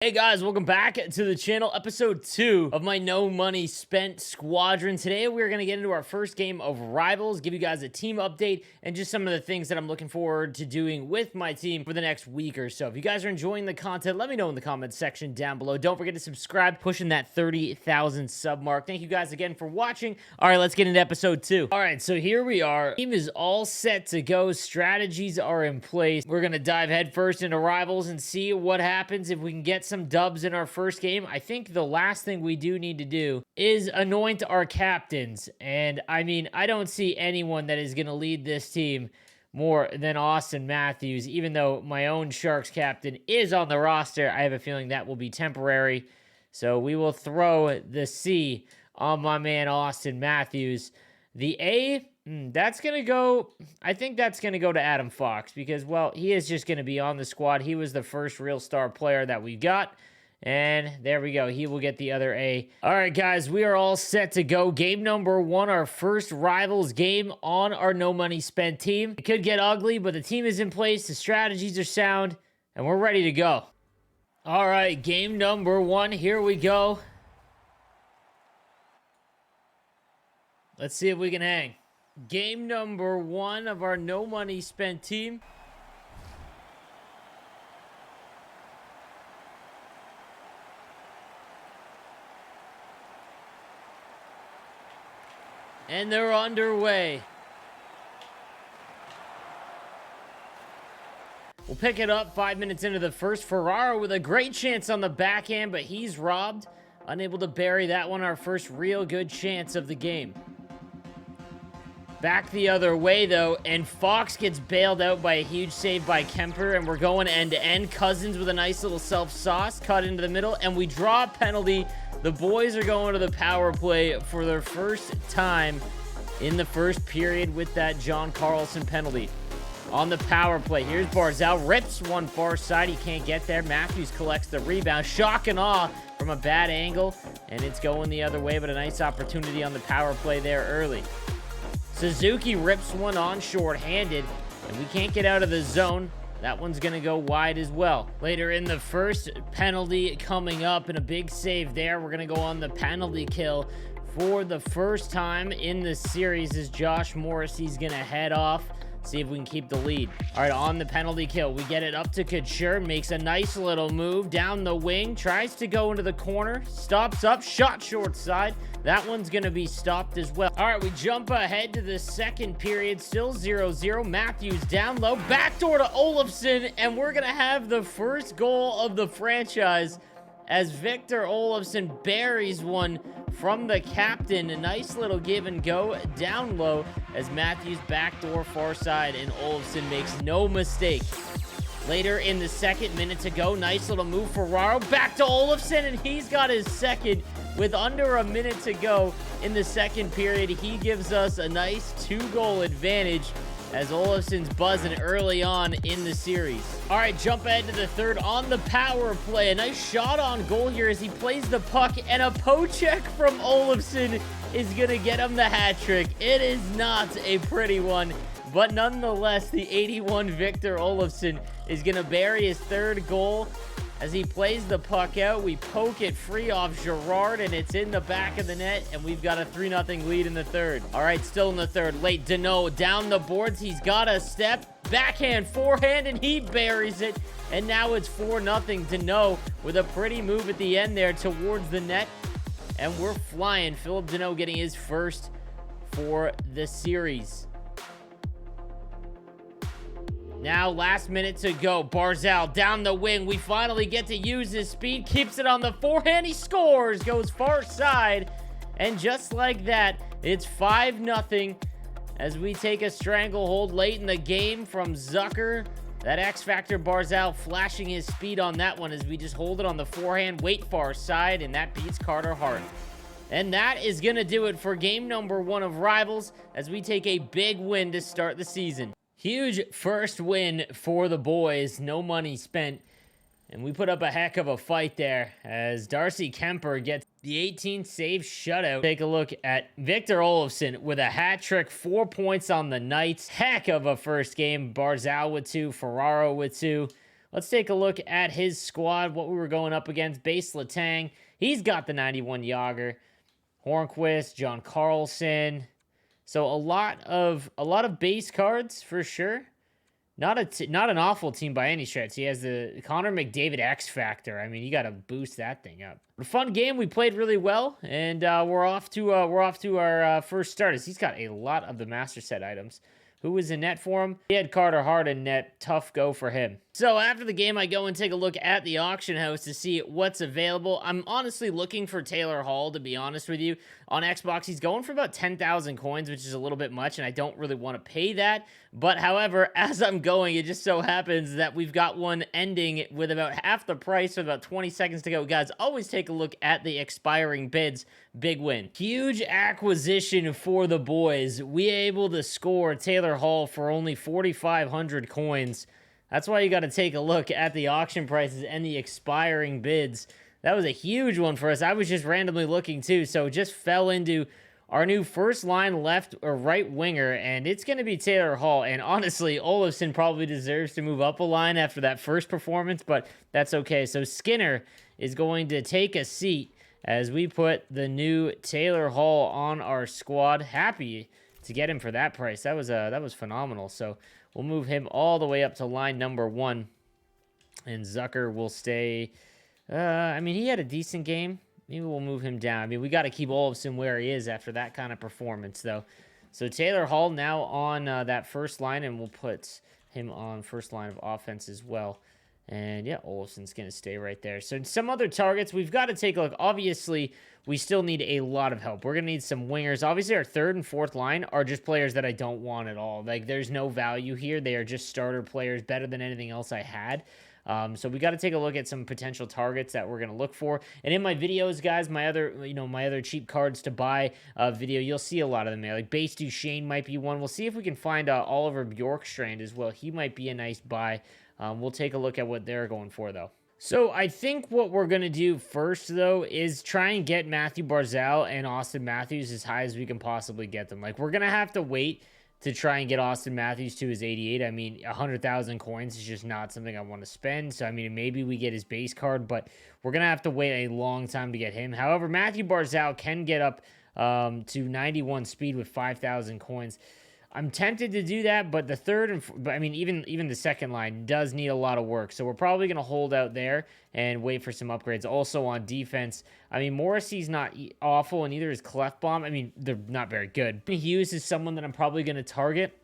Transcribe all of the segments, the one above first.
Hey guys, welcome back to the channel, episode 2 of my no money spent squadron. Today we're going to get into our first game of Rivals, give you guys a team update, and just some of the things that I'm looking forward to doing with my team for the next week or so. If you guys are enjoying the content, let me know in the comments section down below. Don't forget to subscribe, pushing that 30,000 sub mark. Thank you guys again for watching. All right, let's get into episode 2. All right, so here we are. Team is all set to go. Strategies are in place. We're going to dive headfirst into Rivals and see what happens if we can get some dubs in our first game. I think the last thing we do need to do is anoint our captains. And I mean, I don't see anyone that is going to lead this team more than Austin Matthews. Even though my own Sharks captain is on the roster, I have a feeling that will be temporary. So we will throw the C on my man Austin Matthews. The A, that's going to go, I think that's going to go to Adam Fox because, well, he is just going to be on the squad. He was the first real star player that we got. And there we go. He will get the other A. All right, guys, we are all set to go. Game number 1, our first Rivals game on our no money spent team. It could get ugly, but the team is in place. The strategies are sound, and we're ready to go. All right, game number 1. Here we go. Let's see if we can hang. Game number 1 of our no money spent team. And they're underway. We'll pick it up 5 minutes into the first. Ferraro with a great chance on the backhand, but he's robbed. Unable to bury that one. Our first real good chance of the game. Back the other way, though, and Fox gets bailed out by a huge save by Kemper, and we're going end-to-end. Cousins with a nice little self-sauce, cut into the middle, and we draw a penalty. The boys are going to the power play for their first time in the first period with that John Carlson penalty. On the power play, here's Barzal, rips one far side, he can't get there. Matthews collects the rebound, shock and awe from a bad angle, and it's going the other way, but a nice opportunity on the power play there early. Suzuki rips one on short-handed, and we can't get out of the zone. That one's going to go wide as well. Later in the first, penalty coming up, and a big save there. We're going to go on the penalty kill for the first time in the series as Josh Morrissey's going to head off. See if we can keep the lead. All right, on the penalty kill, we get it up to Couture, makes a nice little move down the wing, tries to go into the corner, stops up, shot short side. That one's going to be stopped as well. All right, we jump ahead to the second period, still 0-0. Matthews down low, backdoor to Olofsson, and we're going to have the first goal of the franchise as Victor Olofsson buries one from the captain. A nice little give and go down low as Matthews backdoor far side, and Olofsson makes no mistake. Later in the second, minute to go, nice little move for Ferraro, back to Olofsson, and he's got his second with under a minute to go in the second period. He gives us a nice 2-goal advantage as Olofsson's buzzing early on in the series. All right, jump ahead to the third on the power play. A nice shot on goal here as he plays the puck, and a poke check from Olofsson is going to get him the hat trick. It is not a pretty one, but nonetheless, the 81 Victor Olofsson is going to bury his third goal. As he plays the puck out, we poke it free off Gerard, and it's in the back of the net, and we've got a 3-0 lead in the third. All right, still in the third. Late Danault down the boards. He's got a step, backhand, forehand, and he buries it. And now it's 4-0. Danault with a pretty move at the end there towards the net, and we're flying. Philip Danault getting his first for the series. Now, last minute to go. Barzal down the wing. We finally get to use his speed. Keeps it on the forehand. He scores. Goes far side. And just like that, it's 5-0 as we take a stranglehold late in the game from Zucker. That X-Factor Barzal flashing his speed on that one as we just hold it on the forehand, wait far side, and that beats Carter Hart. And that is going to do it for game number 1 of Rivals as we take a big win to start the season. Huge first win for the boys. No money spent. And we put up a heck of a fight there as Darcy Kemper gets the 18th save shutout. Take a look at Victor Olofsson with a hat trick, 4 points on the night. Heck of a first game. Barzal with 2, Ferraro with 2. let's take a look at his squad, what we were going up against. Base Letang, he's got the 91 Yager. Hornquist, John Carlson. So a lot of base cards for sure. Not an awful team by any stretch. He has the Connor McDavid X Factor. I mean, you got to boost that thing up. A fun game. We played really well, and we're off to our first starters. He's got a lot of the master set items. Who was in net for him? He had Carter Hart in net. Tough go for him. So after the game, I go and take a look at the auction house to see what's available. I'm honestly looking for Taylor Hall, to be honest with you. On Xbox, he's going for about 10,000 coins, which is a little bit much, and I don't really want to pay that. But however, as I'm going, it just so happens that we've got one ending with about half the price with about 20 seconds to go. Guys, always take a look at the expiring bids. Big win. Huge acquisition for the boys. We able to score Taylor Hall for only 4,500 coins. That's why you got to take a look at the auction prices and the expiring bids. That was a huge one for us. I was just randomly looking too, so just fell into our new first line left or right winger, and it's going to be Taylor Hall. And honestly, Olofsson probably deserves to move up a line after that first performance, but that's okay. So Skinner is going to take a seat as we put the new Taylor Hall on our squad. Happy to get him for that price. That was phenomenal. So we'll move him all the way up to line number 1. And Zucker will stay. I mean, he had a decent game. Maybe we'll move him down. I mean, we got to keep Olofsson where he is after that kind of performance, though. So Taylor Hall now on that first line, and we'll put him on first line of offense as well. And yeah, Olofsson's going to stay right there. So some other targets, we've got to take a look. Obviously, we still need a lot of help. We're going to need some wingers. Obviously, our third and fourth line are just players that I don't want at all. Like, there's no value here. They are just starter players, better than anything else I had. So we got to take a look at some potential targets that we're going to look for. And in my videos, guys, my other cheap cards to buy video, you'll see a lot of them there. Like Base Duchesne might be one. We'll see if we can find Oliver Bjorkstrand as well. He might be a nice buy. We'll take a look at what they're going for, though. So I think what we're going to do first, though, is try and get Matthew Barzal and Austin Matthews as high as we can possibly get them. Like, we're going to have to wait to try and get Austin Matthews to his 88. I mean, 100,000 coins is just not something I want to spend. So, I mean, maybe we get his base card, but we're going to have to wait a long time to get him. However, Matthew Barzal can get up to 91 speed with 5,000 coins. I'm tempted to do that, but the third but I mean, even the second line does need a lot of work. So we're probably going to hold out there and wait for some upgrades. Also on defense, I mean, Morrissey's not awful, and neither is Clefbaum. I mean, they're not very good. Hughes is someone that I'm probably going to target,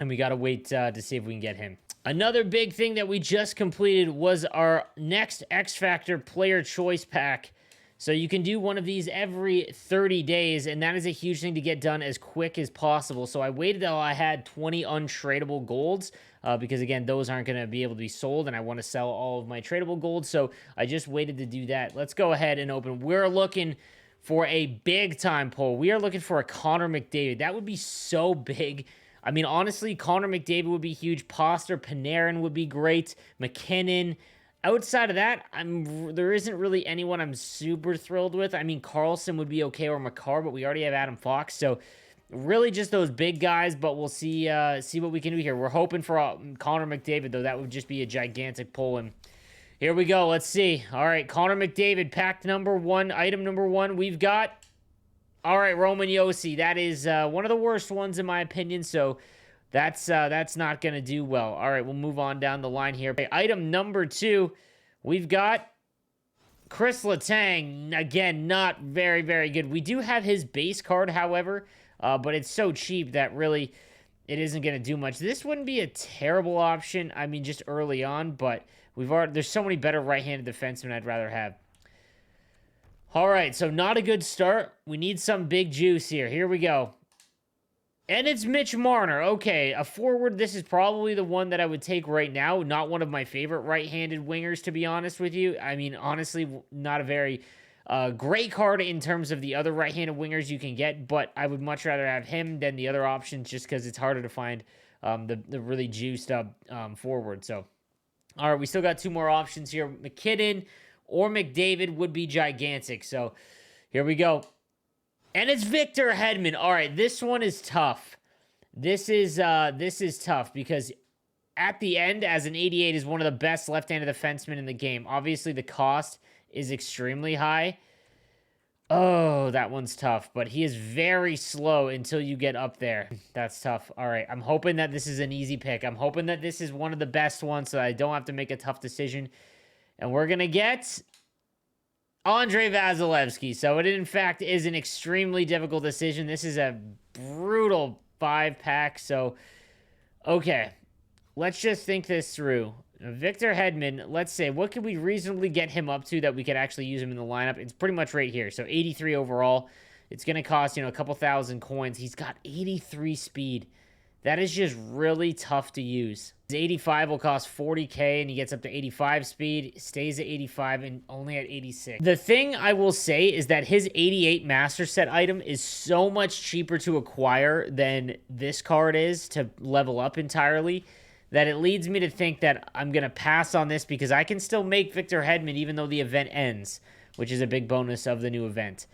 and we got to wait to see if we can get him. Another big thing that we just completed was our next X Factor player choice pack. So you can do one of these every 30 days, and that is a huge thing to get done as quick as possible. So I waited till I had 20 untradeable golds, because, again, those aren't going to be able to be sold, and I want to sell all of my tradable golds. So I just waited to do that. Let's go ahead and open. We're looking for a big-time pull. We are looking for a Connor McDavid. That would be so big. I mean, honestly, Connor McDavid would be huge. Poster, Panarin would be great. McKinnon. Outside of that, there isn't really anyone I'm super thrilled with. I mean, Carlson would be okay, or Makar, but we already have Adam Fox. So really just those big guys, but we'll see what we can do here. We're hoping for Connor McDavid, though. That would just be a gigantic pull. And here we go. Let's see. All right, Connor McDavid, pack number 1, item number 1. We've got, all right, Roman Josi. That is one of the worst ones in my opinion, so that's not going to do well. All right, we'll move on down the line here. Okay, item number 2, we've got Chris Letang. Again, not very, very good. We do have his base card, however, but it's so cheap that really it isn't going to do much. This wouldn't be a terrible option, I mean, just early on, but there's so many better right-handed defensemen I'd rather have. All right, so not a good start. We need some big juice here. Here we go. And it's Mitch Marner. Okay, a forward. This is probably the one that I would take right now. Not one of my favorite right-handed wingers, to be honest with you. I mean, honestly, not a very great card in terms of the other right-handed wingers you can get, but I would much rather have him than the other options just because it's harder to find the really juiced up forward. So, all right, we still got 2 more options here. McKinnon or McDavid would be gigantic. So, here we go. And it's Victor Hedman. All right, this one is tough. This is tough because at the end as an 88 is one of the best left-handed defensemen in the game. Obviously, the cost is extremely high. Oh, that one's tough, but he is very slow until you get up there. That's tough. All right, I'm hoping that this is an easy pick. I'm hoping that this is one of the best ones so I don't have to make a tough decision. And we're going to get Andrei Vasilevskiy. So it, in fact, is an extremely difficult decision. This is a brutal 5-pack. So, okay, let's just think this through. Victor Hedman, let's say, what could we reasonably get him up to that we could actually use him in the lineup? It's pretty much right here. So 83 overall. It's going to cost, a couple thousand coins. He's got 83 speed. That is just really tough to use. His 85 will cost 40K, and he gets up to 85 speed, stays at 85, and only at 86. The thing I will say is that his 88 Master Set item is so much cheaper to acquire than this card is to level up entirely, that it leads me to think that I'm going to pass on this because I can still make Victor Hedman even though the event ends, which is a big bonus of the new event.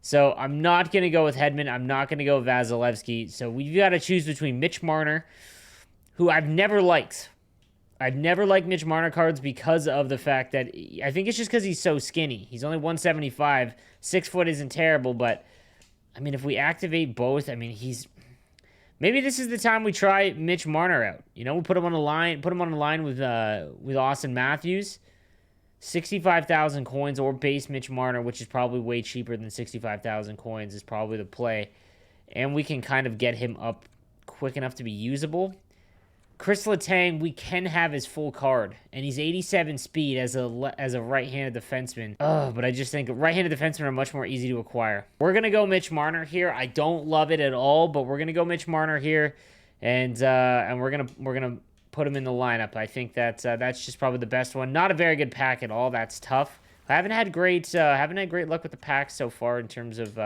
So I'm not going to go with Hedman. I'm not going to go with Vasilevskiy. So we've got to choose between Mitch Marner, who I've never liked. I've never liked Mitch Marner cards because of the fact that I think it's just because he's so skinny. He's only 175. 6 foot isn't terrible, but I mean, if we activate both, I mean, maybe this is the time we try Mitch Marner out. We'll put him on a line with Auston Matthews. 65,000 coins or base Mitch Marner, which is probably way cheaper than 65,000 coins, is probably the play. And we can kind of get him up quick enough to be usable. Chris Letang, we can have his full card, and he's 87 speed as a right-handed defenseman. But I just think right-handed defensemen are much more easy to acquire. We're gonna go Mitch Marner here. I don't love it at all, but we're gonna go Mitch Marner here, and we're gonna put him in the lineup. I think that's just probably the best one. Not a very good pack at all. That's tough. I haven't had great luck with the packs so far in terms of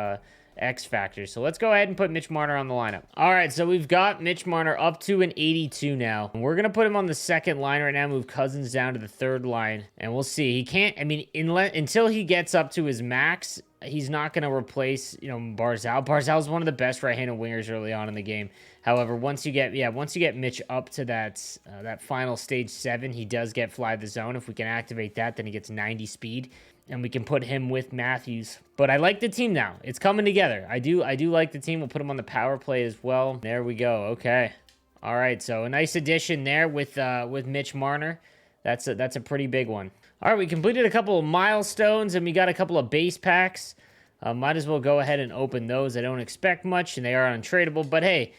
X factors. So let's go ahead and put Mitch Marner on the lineup. All right, so we've got Mitch Marner up to an 82 now. We're gonna put him on the second line right now. Move Cousins down to the third line, and we'll see. He can't. I mean, until he gets up to his max, he's not gonna replace Barzal. Barzal's one of the best right-handed wingers early on in the game. However, once you get Mitch up to that final stage 7, he does get fly the zone. If we can activate that, then he gets 90 speed, and we can put him with Matthews. But I like the team now. It's coming together. I do like the team. We'll put him on the power play as well. There we go. Okay. All right. So a nice addition there with Mitch Marner. That's a pretty big one. All right. We completed a couple of milestones, and we got a couple of base packs. Might as well go ahead and open those. I don't expect much, and they are untradeable. But hey,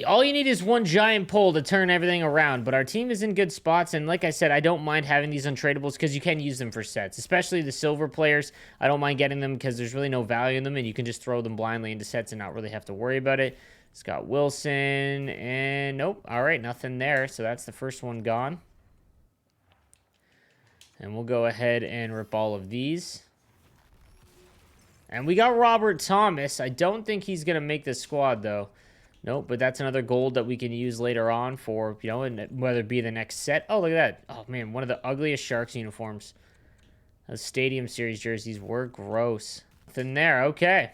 all you need is one giant pull to turn everything around, but our team is in good spots, and like I said, I don't mind having these untradables because you can use them for sets, especially the silver players. I don't mind getting them because there's really no value in them, and you can just throw them blindly into sets and not really have to worry about it. Scott Wilson, and nope. All right, nothing there, so that's the first one gone. And we'll go ahead and rip all of these. And we got Robert Thomas. I don't think he's going to make the squad, though. Nope, but that's another gold that we can use later on for, and whether it be the next set. Oh, look at that. Oh, man, one of the ugliest Sharks uniforms. Those Stadium Series jerseys were gross. Nothing there. Okay.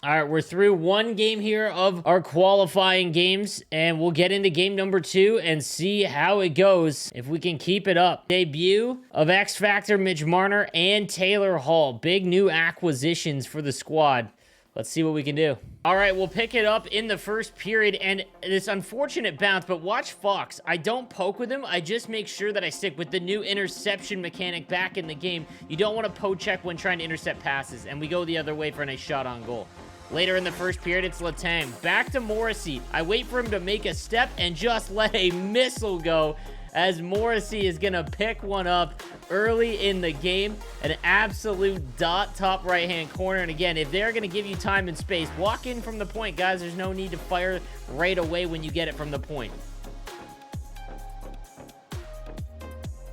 All right, we're through one game here of our qualifying games, and we'll get into game number 2 and see how it goes, if we can keep it up. Debut of X Factor, Mitch Marner, and Taylor Hall. Big new acquisitions for the squad. Let's see what we can do. All right, we'll pick it up in the first period, and this unfortunate bounce, but watch Fox. I don't poke with him. I just make sure that I stick with the new interception mechanic back in the game. You don't want to poke check when trying to intercept passes, and we go the other way for a nice shot on goal. Later in the first period, it's Letang. Back to Morrissey. I wait for him to make a step and just let a missile go as Morrissey is going to pick one up early in the game. An absolute dot top right-hand corner. And again, if they're going to give you time and space, walk in from the point, guys. There's no need to fire right away when you get it from the point.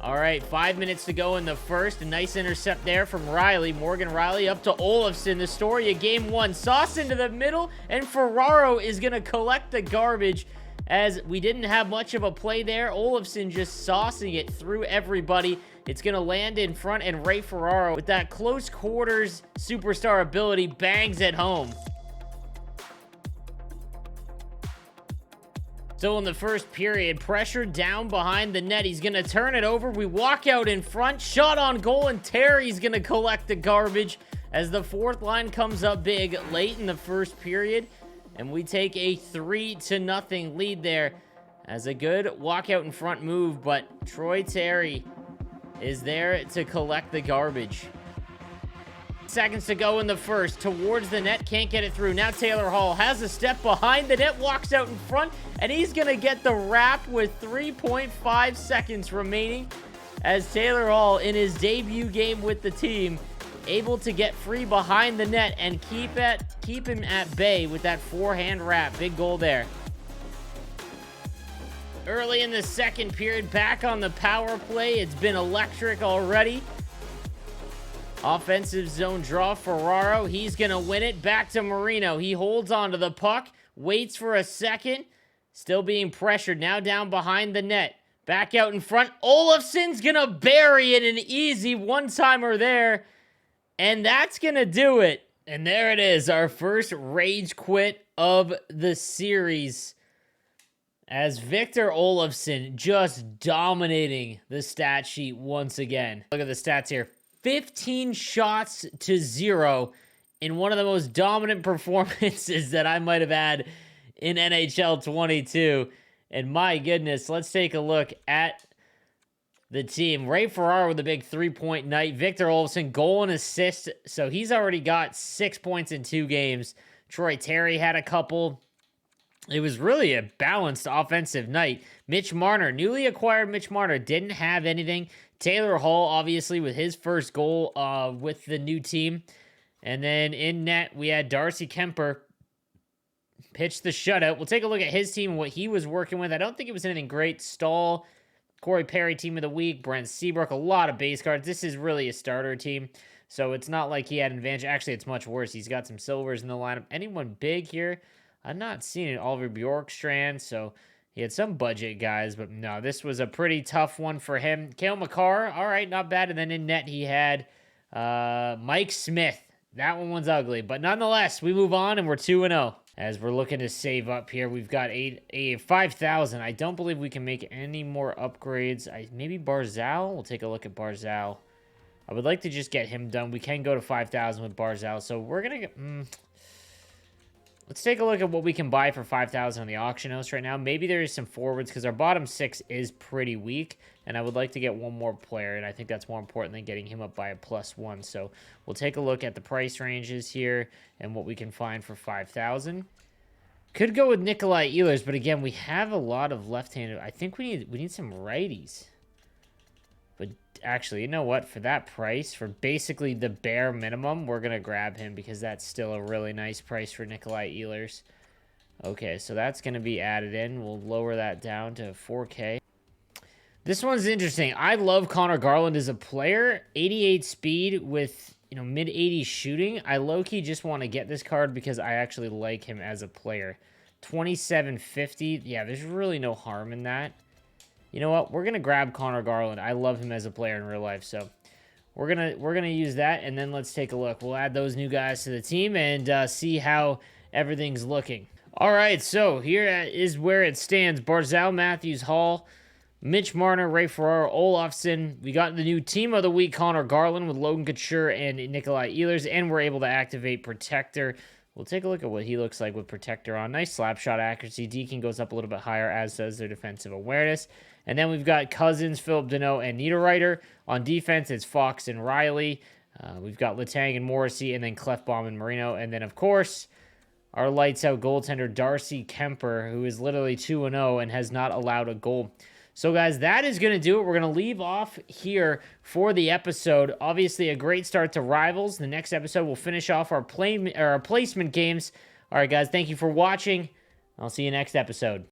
All right, 5 minutes to go in the first. A nice intercept there from Riley. Morgan Riley up to Olofsson. The story of game 1. Sauce into the middle, and Ferraro is going to collect the garbage as we didn't have much of a play there. Olofsson just saucing it through everybody. It's going to land in front, and Ray Ferraro, with that close quarters superstar ability, bangs it home. So in the first period, pressure down behind the net. He's going to turn it over. We walk out in front. Shot on goal, and Terry's going to collect the garbage as the fourth line comes up big late in the first period. And we take a 3-0 lead there as a good walkout in front move. But Troy Terry is there to collect the garbage. Seconds to go in the first. Towards the net. Can't get it through. Now Taylor Hall has a step behind the net. Walks out in front. And he's going to get the wrap with 3.5 seconds remaining. As Taylor Hall, in his debut game with the team, able to get free behind the net and keep him at bay with that forehand wrap. Big goal there. Early in the second period, back on the power play. It's been electric already. Offensive zone draw, Ferraro. He's going to win it. Back to Marino. He holds on to the puck. Waits for a second. Still being pressured. Now down behind the net. Back out in front. Olofsson's going to bury it. An easy one-timer there. And that's going to do it. And there it is. Our first rage quit of the series. As Victor Olofsson just dominating the stat sheet once again. Look at the stats here. 15 shots to 0 in one of the most dominant performances that I might have had in NHL 22. And my goodness, let's take a look at the team. Ray Ferraro with a big 3-point night. Victor Olofsson, goal and assist. So he's already got 6 points in 2 games. Troy Terry had a couple. It was really a balanced offensive night. Mitch Marner, newly acquired Mitch Marner, didn't have anything. Taylor Hall, obviously, with his first goal with the new team. And then in net, we had Darcy Kuemper pitch the shutout. We'll take a look at his team and what he was working with. I don't think it was anything great. Stahl, Corey Perry, team of the week. Brent Seabrook, a lot of base cards. This is really a starter team, so it's not like he had an advantage. Actually, it's much worse. He's got some silvers in the lineup. Anyone big here? I'm not seeing it. Oliver Bjorkstrand, so he had some budget guys, but no, this was a pretty tough one for him. Cale Makar, all right, not bad. And then in net, he had Mike Smith. That one's ugly, but nonetheless, we move on, and we're 2-0. As we're looking to save up here, we've got a 5,000. I don't believe we can make any more upgrades. Maybe Barzal? We'll take a look at Barzal. I would like to just get him done. We can go to 5,000 with Barzal, so we're going to get... Let's take a look at what we can buy for 5,000 on the auction house right now. Maybe there is some forwards because our bottom 6 is pretty weak, and I would like to get one more player, and I think that's more important than getting him up by a +1. So we'll take a look at the price ranges here and what we can find for 5,000. Could go with Nikolai Ehlers, but again, we have a lot of left-handed. I think we need some righties. But actually, you know what? For that price, for basically the bare minimum, we're going to grab him because that's still a really nice price for Nikolai Ehlers. Okay, so that's going to be added in. We'll lower that down to 4K. This one's interesting. I love Connor Garland as a player. 88 speed with, mid-80s shooting. I low-key just want to get this card because I actually like him as a player. 2750. Yeah, there's really no harm in that. You know what? We're going to grab Connor Garland. I love him as a player in real life, so we're gonna use that, and then let's take a look. We'll add those new guys to the team and see how everything's looking. All right, so here is where it stands. Barzal, Matthews, Hall, Mitch Marner, Ray Ferraro, Olofsson. We got the new team of the week, Connor Garland, with Logan Couture and Nikolai Ehlers, and we're able to activate Protector. We'll take a look at what he looks like with Protector on. Nice slap shot accuracy. Deacon goes up a little bit higher, as does their defensive awareness. And then we've got Cousins, Philip Deneau, and Niederreiter. On defense, it's Fox and Riley. We've got Letang and Morrissey, and then Clefbaum and Marino. And then, of course, our lights-out goaltender, Darcy Kuemper, who is literally 2-0 and has not allowed a goal. So, guys, that is going to do it. We're going to leave off here for the episode. Obviously, a great start to Rivals. The next episode, we'll finish off our placement games. All right, guys, thank you for watching. I'll see you next episode.